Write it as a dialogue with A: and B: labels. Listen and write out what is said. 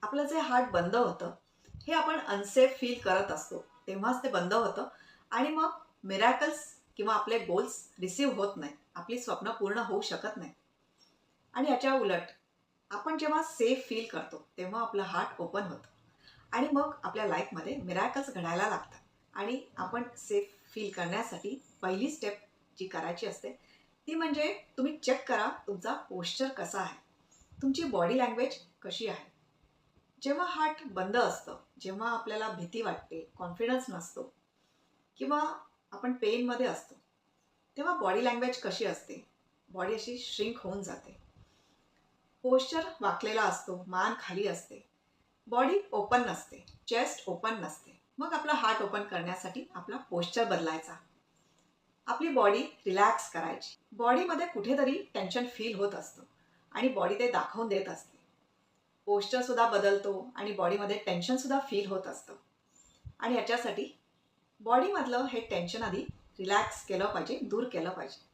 A: आपलं जे हार्ट बंद होतं, हे आपण अनसेफ फील करत असतो. तेव्हाच ते बंद होतं आणि मग मिरॅकल्स किंवा आपले गोल्स रिसीव्ह होत नाहीत. आपली स्वप्न पूर्ण होऊ शकत नाही. आणि याच्या उलट आपण जेव्हा सेफ फील करतो, तेव्हा आपलं हार्ट ओपन होतं आणि मग आपल्या लाईफमध्ये मिरॅकल्स घडायला लागतात. आणि आपण सेफ फील करण्यासाठी पहिली स्टेप जी करायची असते, ती म्हणजे तुम्ही चेक करा तुमचा पोश्चर कसा आहे. तुमची बॉडी लँग्वेज कशी आहे. जेव्हा हार्ट बंद असतं, जेव्हा आपल्याला भीती वाटते, कॉन्फिडन्स नसतो किंवा आपण पेनमध्ये असतो, तेव्हा बॉडी लँग्वेज कशी असते? बॉडी अशी श्रिंक होऊन जाते. पोश्चर वाकलेला असतो, मान खाली असते, बॉडी ओपन नसते, चेस्ट ओपन नसते. मग आपला हार्ट ओपन करण्यासाठी आपला पोश्चर बदलायचा. आपली बॉडी रिलॅक्स करायची. बॉडीमध्ये कुठेतरी टेन्शन फील होत असतं आणि बॉडी ते दाखवून देत असते. पोश्चर सुद्धा बदलतो आणि बॉडीमध्ये टेन्शन सुद्धा फील होत असतं. आणि याच्यासाठी बॉडीमधलं हे टेन्शन आधी रिलॅक्स केलं पाहिजे, दूर केलं पाहिजे.